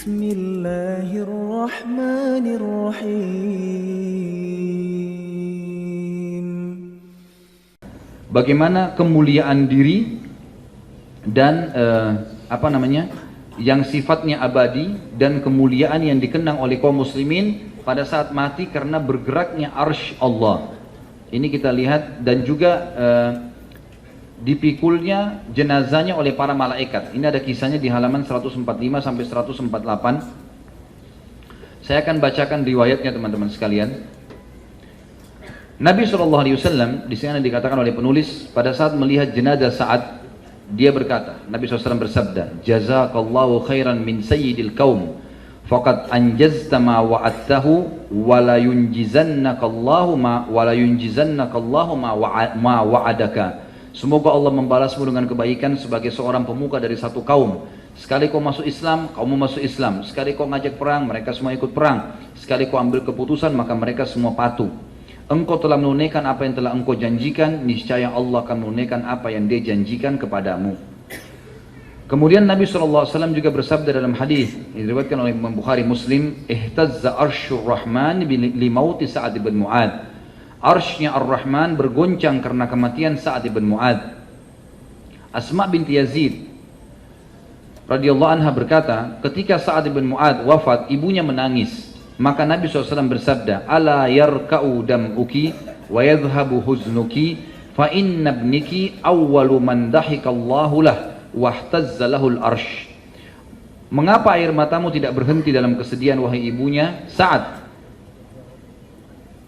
بسم الله الرحمن الرحيم. Bagaimana kemuliaan diri dan yang sifatnya abadi dan kemuliaan yang dikenang oleh kaum muslimin pada saat mati karena bergeraknya arsy Allah. Ini kita lihat, dan juga dipikulnya jenazahnya oleh para malaikat. Ini ada kisahnya di halaman 145 sampai 148. Saya akan bacakan riwayatnya teman-teman sekalian. Nabi SAW di sini dikatakan oleh penulis, pada saat melihat jenazah Sa'ad, dia berkata, Nabi SAW bersabda, jazakallahu khairan min sayyidil qaum faqad anjazta ma wa'adtahu wa la yunjizannakallahu ma wa'adaka. Semoga Allah membalasmu dengan kebaikan sebagai seorang pemuka dari satu kaum. Sekali kau masuk Islam, kamu masuk Islam. Sekali kau ngajak perang, mereka semua ikut perang. Sekali kau ambil keputusan, maka mereka semua patuh. Engkau telah menunaikan apa yang telah engkau janjikan, niscaya Allah akan menunaikan apa yang dia janjikan kepadamu. Kemudian Nabi SAW juga bersabda dalam hadis yang diriwayatkan oleh Imam Bukhari Muslim, ihtazza arsyur rahman li mauti Sa'ad bin Mu'ad. Arsynya Ar-Rahman bergoncang karena kematian Sa'ad bin Mu'ad. Asma binti Yazid radhiyallahu anha berkata, ketika Sa'ad bin Mu'ad wafat, ibunya menangis. Maka Nabi SAW bersabda, ala yarka'u dam'uki wa yadhhabu huznuki fa inna ibniki awwalu man dahikallahu lah wahtazza lahul arsh. Mengapa air matamu tidak berhenti dalam kesedihan wahai ibunya Sa'ad?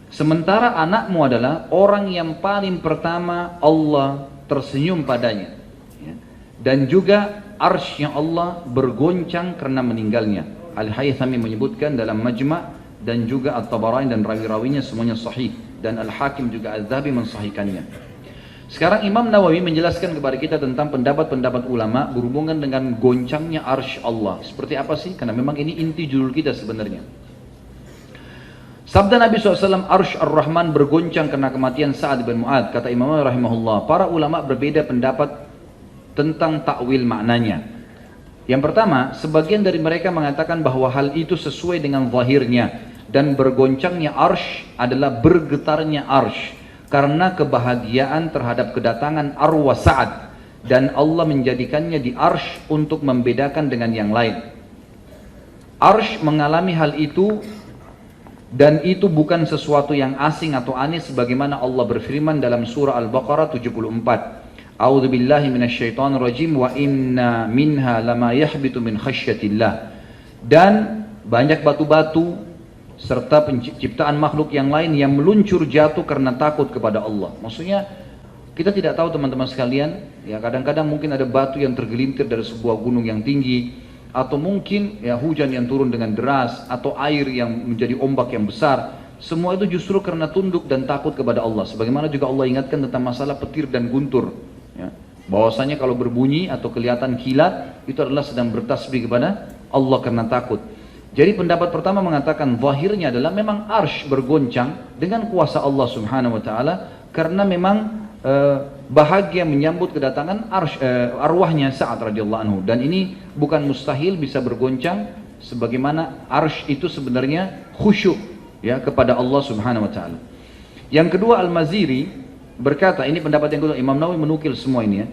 Sementara anakmu adalah orang yang paling pertama Allah tersenyum padanya, dan juga arsy Allah bergoncang karena meninggalnya. Al-Haythami menyebutkan dalam Majma' dan juga At-Tabarani dan rawi-rawinya semuanya sahih, dan Al-Hakim juga Al-Dhahabi mensahihkannya. Sekarang Imam Nawawi menjelaskan kepada kita tentang pendapat-pendapat ulama berhubungan dengan goncangnya arsy Allah. Seperti apa sih? Karena memang ini inti judul kita sebenarnya. Sabda Nabi SAW, arsy Ar-Rahman bergoncang karena kematian Sa'ad bin Mu'ad. Kata Imam Nawawi rahimahullah, para ulama berbeda pendapat tentang takwil maknanya. Yang pertama, sebagian dari mereka mengatakan bahwa hal itu sesuai dengan zahirnya, dan bergoncangnya arsy adalah bergetarnya arsy karena kebahagiaan terhadap kedatangan arwah Sa'ad, dan Allah menjadikannya di arsy untuk membedakan dengan yang lain. Arsy mengalami hal itu, dan itu bukan sesuatu yang asing atau aneh, sebagaimana Allah berfirman dalam surah Al-Baqarah 74. A'udzu billahi minasyaitonir rajim wa inna minha lama yahbitu min khasyatillah. Dan banyak batu-batu serta penciptaan makhluk yang lain yang meluncur jatuh karena takut kepada Allah. Maksudnya kita tidak tahu teman-teman sekalian, ya kadang-kadang mungkin ada batu yang tergelintir dari sebuah gunung yang tinggi, atau mungkin ya hujan yang turun dengan deras, atau air yang menjadi ombak yang besar. Semua itu justru karena tunduk dan takut kepada Allah. Sebagaimana juga Allah ingatkan tentang masalah petir dan guntur, ya, bahwasanya kalau berbunyi atau kelihatan kilat itu adalah sedang bertasbih kepada Allah karena takut. Jadi pendapat pertama mengatakan zahirnya adalah memang arsy bergoncang dengan kuasa Allah Subhanahu wa taala karena memang bahagia menyambut kedatangan arwahnya Sa'ad radhiyallahu anhu, dan ini bukan mustahil bisa bergoncang sebagaimana arsy itu sebenarnya khusyuk ya kepada Allah Subhanahu wa taala. Yang kedua, Al-Maziri berkata, ini pendapat yang kedua, Imam Nawawi menukil semua ini ya.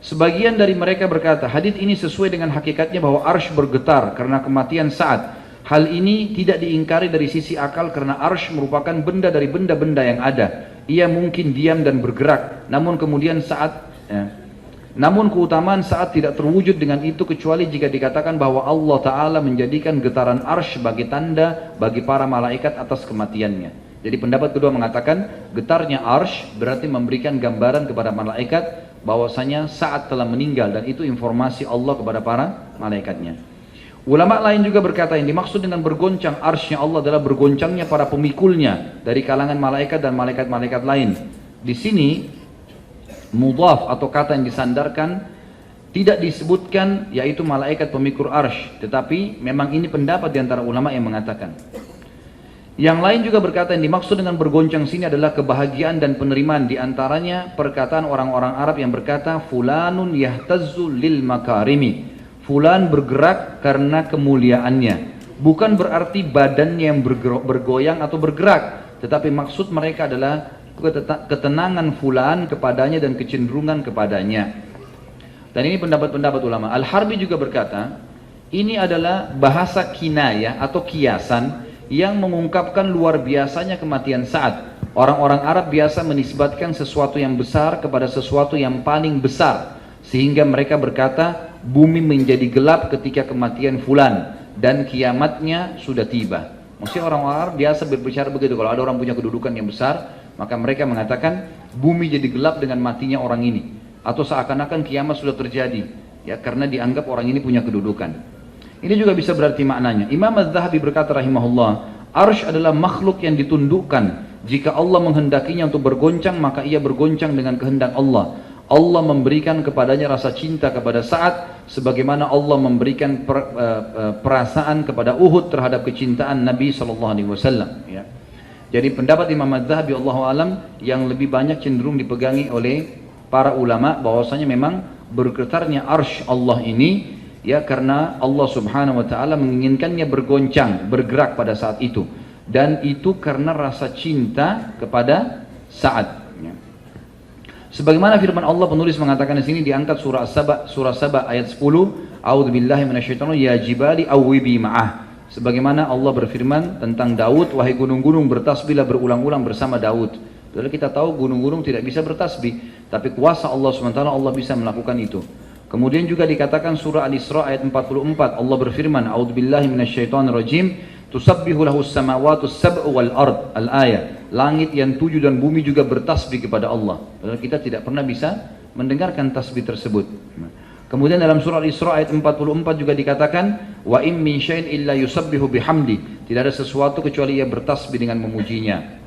Sebagian dari mereka berkata, hadits ini sesuai dengan hakikatnya bahwa arsy bergetar karena kematian Sa'ad. Hal ini tidak diingkari dari sisi akal karena arsy merupakan benda dari benda-benda yang ada. Ia mungkin diam dan bergerak, namun kemudian namun keutamaan Sa'ad tidak terwujud dengan itu kecuali jika dikatakan bahwa Allah Ta'ala menjadikan getaran arsy sebagai tanda bagi para malaikat atas kematiannya. Jadi pendapat kedua mengatakan getarnya arsy berarti memberikan gambaran kepada malaikat bahwasanya Sa'ad telah meninggal, dan itu informasi Allah kepada para malaikatnya. Ulama lain juga berkata yang dimaksud dengan bergoncang arsy Allah adalah bergoncangnya para pemikulnya dari kalangan malaikat dan malaikat-malaikat lain. Di sini mudhaf atau kata yang disandarkan tidak disebutkan yaitu malaikat pemikul arsy, tetapi memang ini pendapat di antara ulama yang mengatakan. Yang lain juga berkata yang dimaksud dengan bergoncang sini adalah kebahagiaan dan penerimaan, di antaranya perkataan orang-orang Arab yang berkata fulanun yahtazzu lil makarimi fulan bergerak karena kemuliaannya. Bukan berarti badannya yang bergoyang atau bergerak, tetapi maksud mereka adalah ketenangan fulan kepadanya dan kecenderungan kepadanya. Dan ini pendapat-pendapat ulama. Al-Harbi juga berkata, ini adalah bahasa kinayah atau kiasan yang mengungkapkan luar biasanya kematian Sa'ad. Orang-orang Arab biasa menisbatkan sesuatu yang besar kepada sesuatu yang paling besar, sehingga mereka berkata, bumi menjadi gelap ketika kematian fulan dan kiamatnya sudah tiba. Maksudnya orang-orang Arab biasa berbicara begitu. Kalau ada orang punya kedudukan yang besar, maka mereka mengatakan bumi jadi gelap dengan matinya orang ini, atau seakan-akan kiamat sudah terjadi, ya, karena dianggap orang ini punya kedudukan. Ini juga bisa berarti maknanya. Imam Az-Zahabi berkata rahimahullah, arsy adalah makhluk yang ditundukkan. Jika Allah menghendakinya untuk bergoncang, maka ia bergoncang dengan kehendak Allah. Allah memberikan kepadanya rasa cinta kepada Sa'ad, sebagaimana Allah memberikan perasaan kepada Uhud terhadap kecintaan Nabi SAW. Ya. Jadi pendapat Imam Az-Zahabi Allahu alam yang lebih banyak cenderung dipegangi oleh para ulama, bahwasanya memang bergetarnya arsy Allah ini, ya, karena Allah Subhanahu wa taala menginginkannya bergoncang, bergerak pada saat itu, dan itu karena rasa cinta kepada Sa'ad. Ya. Sebagaimana firman Allah, penulis mengatakan di sini diangkat surah Saba ayat 10, A'udzubillahi minasyaitonir ya jibali awwibi ma'ah. Sebagaimana Allah berfirman tentang Daud, wahai gunung-gunung bertasbihlah berulang-ulang bersama Daud. Padahal kita tahu gunung-gunung tidak bisa bertasbih, tapi kuasa Allah SWT, Allah bisa melakukan itu. Kemudian juga dikatakan surah Al-Isra ayat 44, Allah berfirman, A'udzubillahi minasyaitonirrajim, tusabbihu lahus samawati sab'u wal ard, al-ayat. Langit yang 7 dan bumi juga bertasbih kepada Allah. Padahal kita tidak pernah bisa mendengarkan tasbih tersebut. Kemudian dalam surah Al-Isra ayat 44 juga dikatakan, wa in min syai'in illa yusabbihu bihamdi. Tidak ada sesuatu kecuali ia bertasbih dengan memujinya.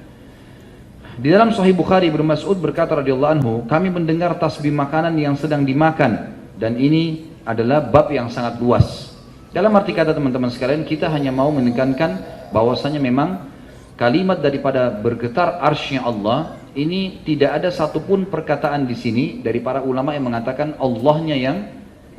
Di dalam Sahih Bukhari, Ibnu Mas'ud berkata radhiyallahu anhu, kami mendengar tasbih makanan yang sedang dimakan, dan ini adalah bab yang sangat luas. Dalam arti kata teman-teman sekalian, kita hanya mau menekankan bahwasanya memang kalimat daripada bergetar arsy-Nya Allah ini tidak ada satupun perkataan di sini dari para ulama yang mengatakan Allahnya yang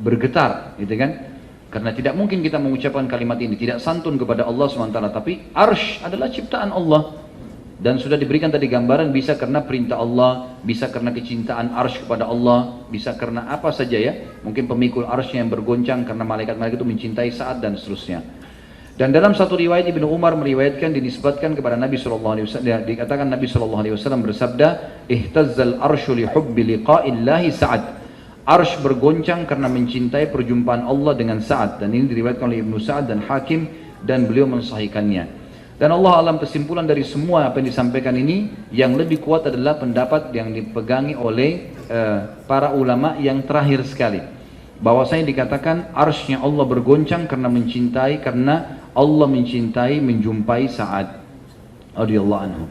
bergetar, gitu kan? Karena tidak mungkin kita mengucapkan kalimat ini tidak santun kepada Allah SWT. Tapi arsy adalah ciptaan Allah. Dan sudah diberikan tadi gambaran, bisa karena perintah Allah, bisa karena kecintaan arsy kepada Allah, bisa karena apa saja, ya. Mungkin pemikul arsy yang bergoncang karena malaikat-malaikat itu mencintai Sa'ad dan seterusnya. Dan dalam satu riwayat Ibnu Umar meriwayatkan, dinisbatkan kepada Nabi SAW, dikatakan Nabi SAW bersabda, ihtazzal arsyu li hubbi liqa'illahi Sa'ad. Arsy bergoncang karena mencintai perjumpaan Allah dengan Sa'ad. Dan ini diriwayatkan oleh Ibnu Sa'ad dan Hakim, dan beliau mensahihkannya. Dan Allah alam, kesimpulan dari semua apa yang disampaikan ini, yang lebih kuat adalah pendapat yang dipegangi oleh para ulama yang terakhir sekali, bahwasanya dikatakan arsy-Nya Allah bergoncang karena mencintai, karena Allah mencintai menjumpai Sa'ad radhiyallahu anhu.